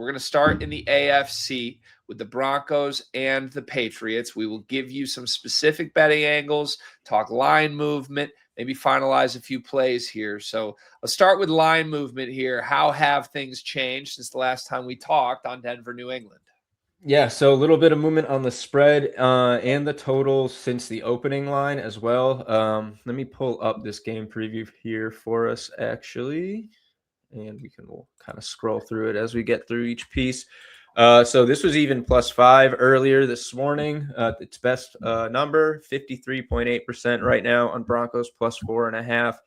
We're going to start in the AFC with the Broncos and the Patriots. We will give you some specific betting angles, talk line movement, maybe finalize a few plays here. So let's start with line movement here. How have things changed since the last time we talked on Denver, New England? Yeah, so a little bit of movement on the spread and the total since the opening line as well. Let me pull up this game preview here for us, actually, and we'll kind of scroll through it as we get through each piece. So this was even +5 earlier this morning. Its best number, 53.8% right now on Broncos, +4.5.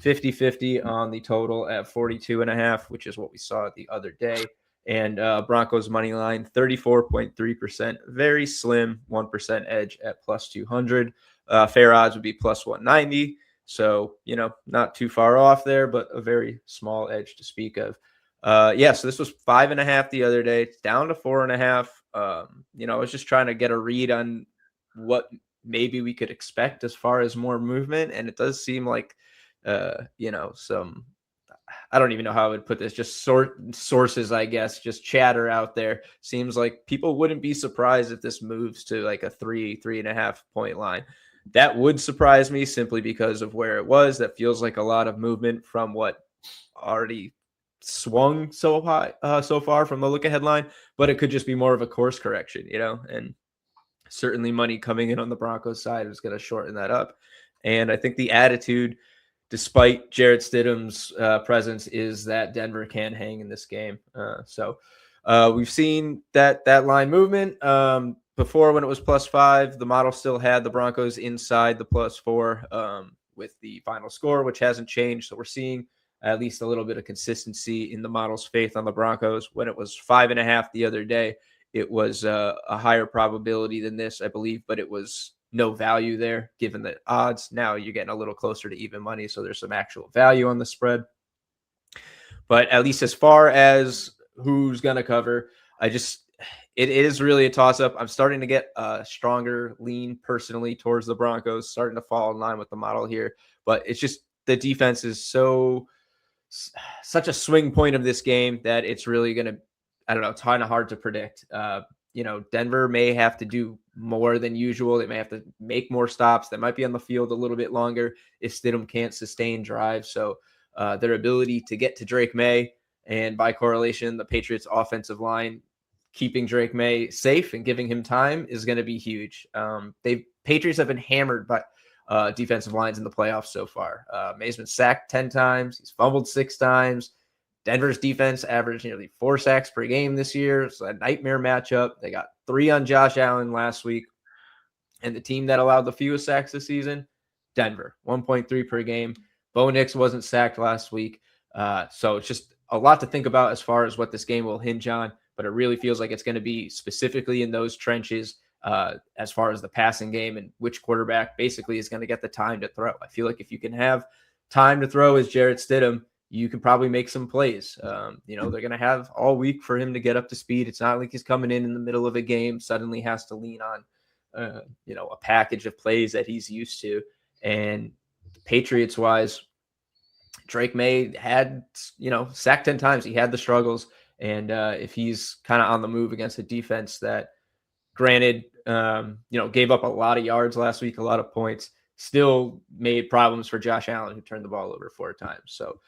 50-50 on the total at 42.5, which is what we saw the other day. And Broncos money line 34.3%, very slim 1% edge at +200. Fair odds would be +190. So, not too far off there, but a very small edge to speak of. So this was 5.5 the other day. It's down to 4.5. I was just trying to get a read on what maybe we could expect as far as more movement. And it does seem like, some, I don't even know how I would put this, just sources, I guess, just chatter out there. Seems like people wouldn't be surprised if this moves to like a 3.5 point line. That would surprise me simply because of where it was. That feels like a lot of movement from what already swung so high, so far from the look ahead line, but it could just be more of a course correction, and certainly money coming in on the Broncos side is going to shorten that up. And I think the attitude, despite Jarrett Stidham's presence, is that Denver can hang in this game. So we've seen that line movement. Before, when it was +5, the model still had the Broncos inside the +4 with the final score, which hasn't changed. So we're seeing at least a little bit of consistency in the model's faith on the Broncos. When it was 5.5 the other day, it was a higher probability than this, I believe, but it was no value there given the odds. Now you're getting a little closer to even money, so there's some actual value on the spread. But at least as far as who's going to cover, it is really a toss-up. I'm starting to get a stronger lean personally towards the Broncos, starting to fall in line with the model here. But it's just the defense is such a swing point of this game that it's really going to, it's kind of hard to predict. Denver may have to do more than usual. They may have to make more stops. They might be on the field a little bit longer if Stidham can't sustain drives. So their ability to get to Drake May, and by correlation, the Patriots offensive line keeping Drake May safe and giving him time is going to be huge. Patriots have been hammered by defensive lines in the playoffs so far. May's been sacked 10 times. He's fumbled 6 times. Denver's defense averaged nearly 4 sacks per game this year. It's a nightmare matchup. They got 3 on Josh Allen last week. And the team that allowed the fewest sacks this season, Denver, 1.3 per game. Bo Nix wasn't sacked last week. So it's just a lot to think about as far as what this game will hinge on. But it really feels like it's going to be specifically in those trenches as far as the passing game and which quarterback basically is going to get the time to throw. I feel like if you can have time to throw as Jarrett Stidham, you can probably make some plays. They're going to have all week for him to get up to speed. It's not like he's coming in the middle of a game, suddenly has to lean on, a package of plays that he's used to. And Patriots wise, Drake May had, sacked 10 times. He had the struggles. And if he's kind of on the move against a defense that, granted, gave up a lot of yards last week, a lot of points, still made problems for Josh Allen, who turned the ball over 4 times. So,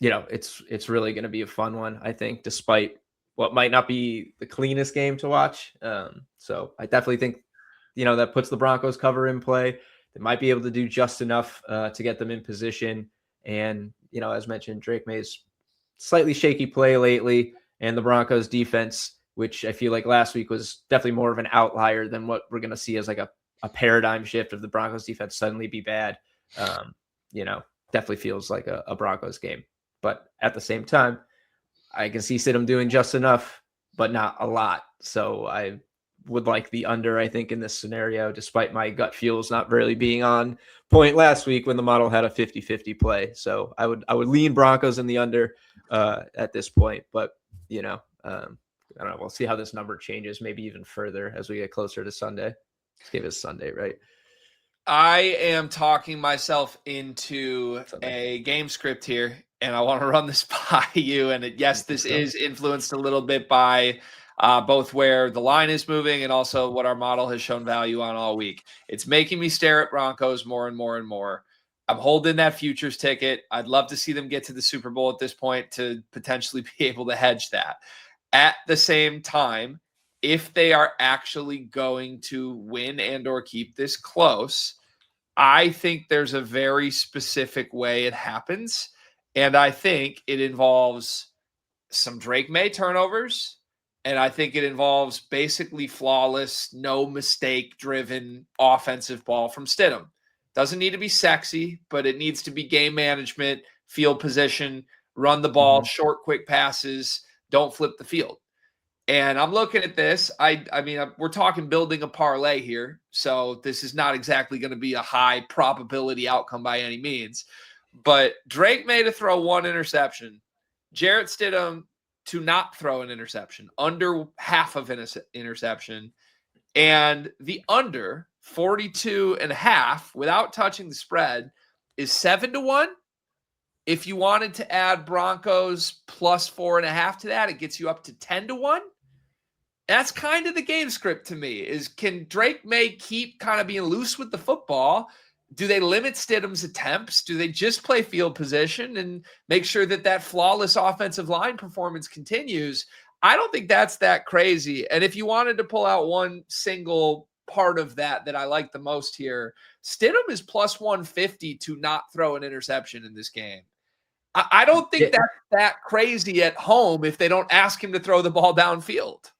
it's really going to be a fun one, I think, despite what might not be the cleanest game to watch. So I definitely think, that puts the Broncos cover in play. They might be able to do just enough to get them in position. And, as mentioned, Drake May's slightly shaky play lately, and the Broncos defense, which I feel like last week was definitely more of an outlier than what we're going to see as like a paradigm shift of the Broncos defense suddenly be bad. Definitely feels like a Broncos game. But at the same time, I can see Stidham doing just enough, but not a lot. So I would like the under, I think, in this scenario, despite my gut feels not really being on point last week when the model had a 50-50 play. So I would lean Broncos in the under at this point. But, I don't know. We'll see how this number changes, maybe even further as we get closer to Sunday. Let's give it Sunday, right? I am talking myself into a game script here, and I want to run this by you. And yes, this is influenced a little bit by both where the line is moving and also what our model has shown value on all week. It's making me stare at Broncos more and more and more. I'm holding that futures ticket. I'd love to see them get to the Super Bowl at this point to potentially be able to hedge that. At the same time, if they are actually going to win and or keep this close, I think there's a very specific way it happens. And I think it involves some Drake May turnovers. And I think it involves basically flawless, no mistake driven offensive ball from Stidham. Doesn't need to be sexy, but it needs to be game management, field position, run the ball, short, quick passes, don't flip the field. And I'm looking at this. I mean, we're talking building a parlay here. So this is not exactly going to be a high probability outcome by any means. But Drake May to throw one interception, Jarrett Stidham to not throw an interception, under half of an interception, and the under 42.5 without touching the spread is 7-1. If you wanted to add Broncos plus 4.5 to that, it gets you up to 10-1. That's kind of the game script to me, is can Drake May keep kind of being loose with the football? Do they limit Stidham's attempts? Do they just play field position and make sure that that flawless offensive line performance continues? I don't think that's that crazy. And if you wanted to pull out one single part of that I like the most here, Stidham is plus 150 to not throw an interception in this game. I don't think that's that crazy at home if they don't ask him to throw the ball downfield.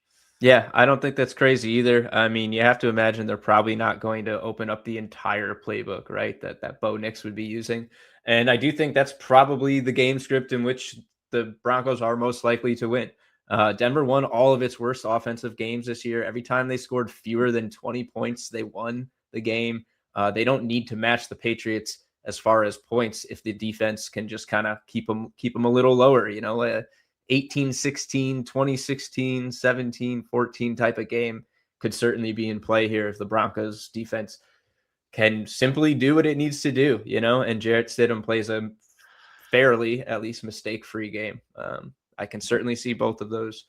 Yeah, I don't think that's crazy either. I mean, you have to imagine they're probably not going to open up the entire playbook, right? That Bo Nix would be using. And I do think that's probably the game script in which the Broncos are most likely to win. Denver won all of its worst offensive games this year. Every time they scored fewer than 20 points, they won the game. They don't need to match the Patriots as far as points if the defense can just kind of keep them a little lower, 18-16, 20-16, 17-14 type of game could certainly be in play here if the Broncos defense can simply do what it needs to do, and Jarrett Stidham plays a fairly, at least mistake-free game. I can certainly see both of those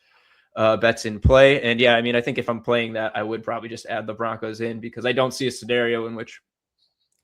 bets in play. And yeah, I mean, I think if I'm playing that, I would probably just add the Broncos in, because I don't see a scenario in which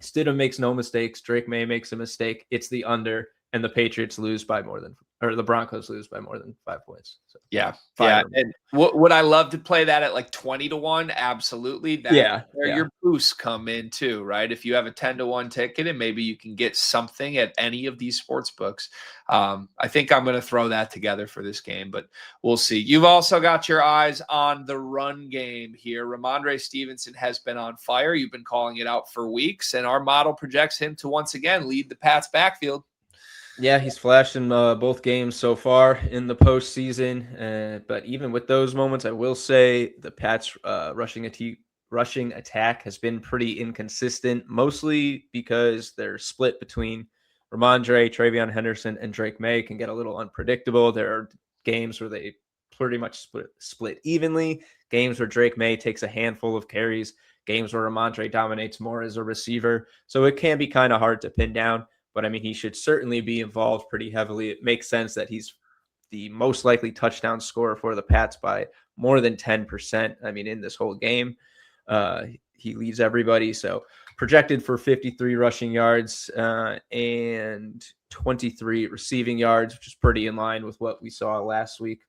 Stidham makes no mistakes, Drake May makes a mistake, it's the under, and the Patriots lose by more than, or the Broncos lose by more than 5 points. So, yeah. And would I love to play that at like 20-1? Absolutely. That's where your boosts come in too, right? If you have a 10-1 ticket and maybe you can get something at any of these sports books. I think I'm going to throw that together for this game, but we'll see. You've also got your eyes on the run game here. Ramondre Stevenson has been on fire. You've been calling it out for weeks, and our model projects him to once again lead the Pats backfield. Yeah, he's flashed in both games so far in the postseason. But even with those moments, I will say the Pats' rushing attack has been pretty inconsistent, mostly because they're split between Ramondre, Travion Henderson, and Drake May. Can get a little unpredictable. There are games where they pretty much split evenly, games where Drake May takes a handful of carries, games where Ramondre dominates more as a receiver. So it can be kind of hard to pin down. But I mean, he should certainly be involved pretty heavily. It makes sense that he's the most likely touchdown scorer for the Pats by more than 10%. I mean, in this whole game, he leads everybody. So projected for 53 rushing yards and 23 receiving yards, which is pretty in line with what we saw last week.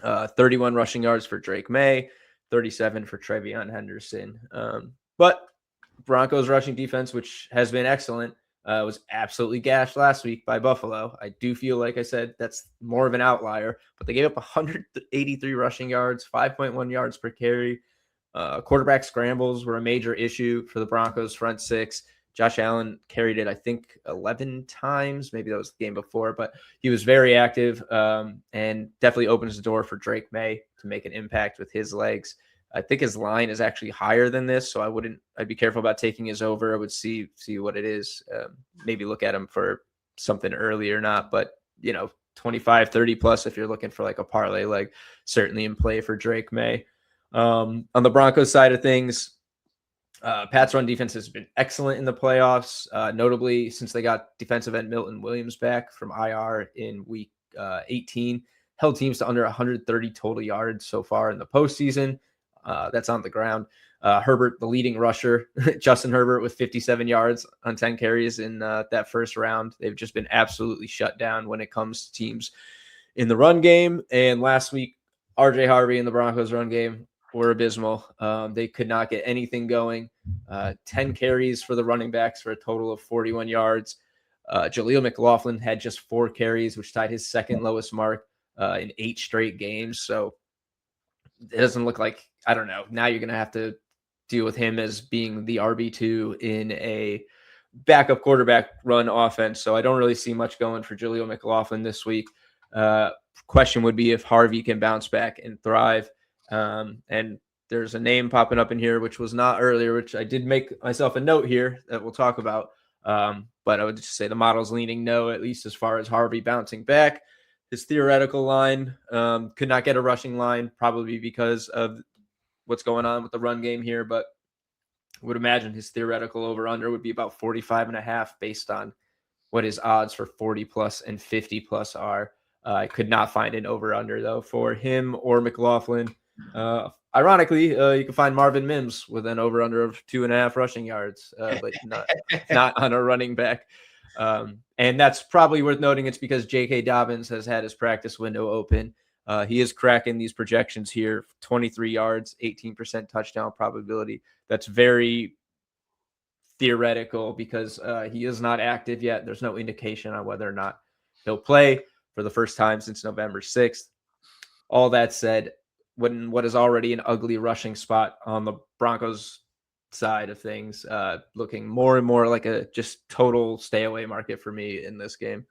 31 rushing yards for Drake May, 37 for Travion Henderson. But Broncos rushing defense, which has been excellent, was absolutely gashed last week by Buffalo. I do feel, like I said, that's more of an outlier, but they gave up 183 rushing yards, 5.1 yards per carry. Quarterback scrambles were a major issue for the Broncos front six. Josh Allen carried it, I think, 11 times. Maybe that was the game before, but he was very active and definitely opens the door for Drake May to make an impact with his legs. I think his line is actually higher than this, so I'd be careful about taking his over. I would see what it is. Maybe look at him for something early or not, but 25, 30 plus if you're looking for like a parlay leg, certainly in play for Drake May. On the Broncos side of things, Pat's run defense has been excellent in the playoffs, notably since they got defensive end Milton Williams back from IR in week 18. Held teams to under 130 total yards so far in the postseason. That's on the ground. Herbert, the leading rusher, Justin Herbert with 57 yards on 10 carries in that first round. They've just been absolutely shut down when it comes to teams in the run game. And last week, RJ Harvey and the Broncos run game were abysmal. They could not get anything going. 10 carries for the running backs for a total of 41 yards. Jaleel McLaughlin had just 4 carries, which tied his second lowest mark in 8 straight games. So it doesn't look like, I don't know, now you're going to have to deal with him as being the RB2 in a backup quarterback run offense. So I don't really see much going for Jaleel McLaughlin this week. Question would be if Harvey can bounce back and thrive. And there's a name popping up in here, which was not earlier, which I did make myself a note here that we'll talk about. But I would just say the model's leaning no, at least as far as Harvey bouncing back. His theoretical line could not get a rushing line, probably because of what's going on with the run game here. But I would imagine his theoretical over-under would be about 45.5 based on what his odds for 40 plus and 50 plus are. I could not find an over-under, though, for him or McLaughlin. Ironically, you can find Marvin Mims with an over-under of 2.5 rushing yards, but not on a running back. And that's probably worth noting. It's because J.K. Dobbins has had his practice window open. He is cracking these projections here, 23 yards, 18% touchdown probability. That's very theoretical because he is not active yet. There's no indication on whether or not he'll play for the first time since November 6th. All that said, what is already an ugly rushing spot on the Broncos side of things, looking more and more like a just total stay away market for me in this game.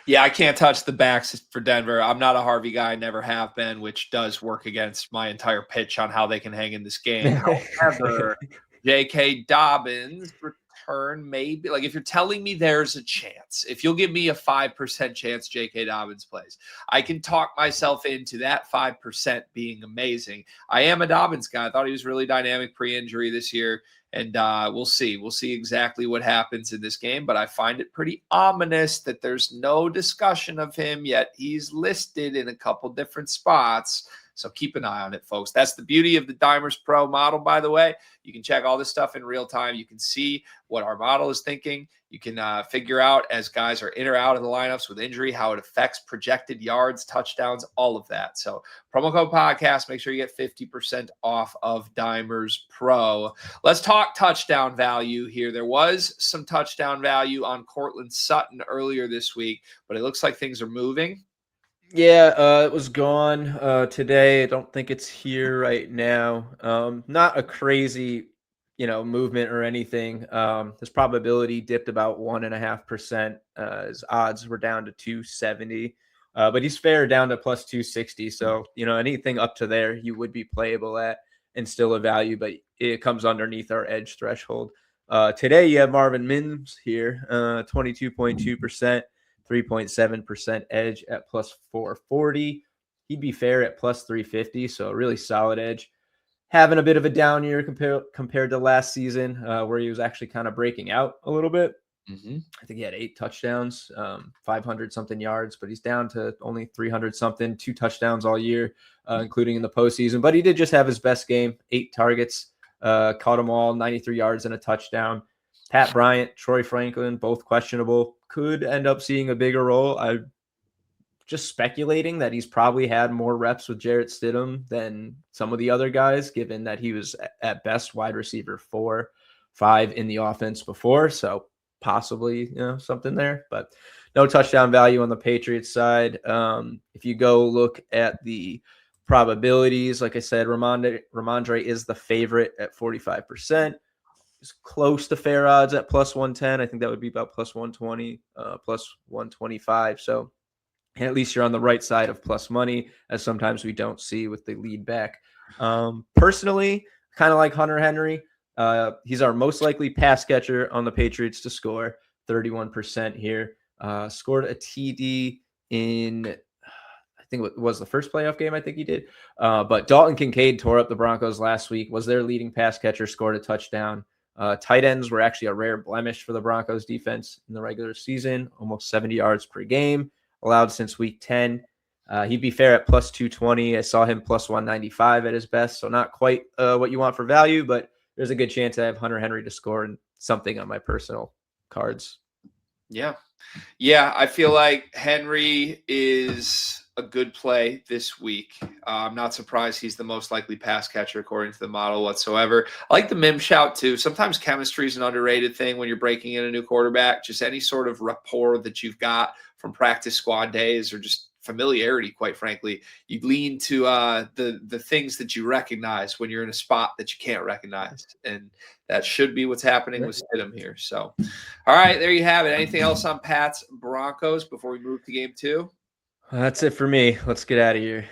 Yeah, I can't touch the backs for Denver. I'm not a Harvey guy, never have been, which does work against my entire pitch on how they can hang in this game. However, J.K. Dobbins return, maybe, like if you're telling me there's a chance, if you'll give me a 5% chance J.K. Dobbins plays, I can talk myself into that 5% being amazing. I am a Dobbins guy. I thought he was really dynamic pre-injury this year. And we'll see. We'll see exactly what happens in this game. But I find it pretty ominous that there's no discussion of him yet. He's listed in a couple different spots. So keep an eye on it, folks. That's the beauty of the Dimers Pro model, by the way. You can check all this stuff in real time. You can see what our model is thinking. You can figure out as guys are in or out of the lineups with injury, how it affects projected yards, touchdowns, all of that. So promo code podcast, make sure you get 50% off of Dimers Pro. Let's talk touchdown value here. There was some touchdown value on Cortland Sutton earlier this week, but it looks like things are moving. Yeah, it was gone today. I don't think it's here right now. Not a crazy, movement or anything. His probability dipped about 1.5%. His odds were down to 270, but he's fair down to plus 260. So, anything up to there you would be playable at and still a value, but it comes underneath our edge threshold. Today you have Marvin Mims here, 22.2%. 3.7% edge at plus 440. He'd be fair at plus 350, so a really solid edge. Having a bit of a down year compared to last season, where he was actually kind of breaking out a little bit. Mm-hmm. I think he had 8 touchdowns, 500-something yards, but he's down to only 300-something, 2 touchdowns all year, including in the postseason. But he did just have his best game, 8 targets, caught them all, 93 yards and a touchdown. Pat Bryant, Troy Franklin, both questionable, could end up seeing a bigger role. I'm just speculating that he's probably had more reps with Jarrett Stidham than some of the other guys, given that he was at best wide receiver 4, 5 in the offense before. So possibly, something there, but no touchdown value on the Patriots side. If you go look at the probabilities, like I said, Ramondre is the favorite at 45%. Is close to fair odds at plus 110. I think that would be about plus 120, plus 125. So at least you're on the right side of plus money, as sometimes we don't see with the lead back. Personally, kind of like Hunter Henry, he's our most likely pass catcher on the Patriots to score, 31% here. Scored a TD in, I think it was the first playoff game I think he did. But Dalton Kincaid tore up the Broncos last week, was their leading pass catcher, scored a touchdown. Tight ends were actually a rare blemish for the Broncos defense in the regular season, almost 70 yards per game, allowed since week 10. He'd be fair at plus 220. I saw him plus 195 at his best, so not quite what you want for value, but there's a good chance I have Hunter Henry to score and something on my personal cards. Yeah. I feel like Henry is a good play this week. I'm not surprised he's the most likely pass catcher according to the model whatsoever. I like the Mim shout too. Sometimes chemistry is an underrated thing when you're breaking in a new quarterback. Just any sort of rapport that you've got from practice squad days or just familiarity, quite frankly, you lean to the things that you recognize when you're in a spot that you can't recognize, and that should be what's happening with Stidham here. So, all right, there you have it. Anything else on Pat's Broncos before we move to game 2? That's it for me. Let's get out of here.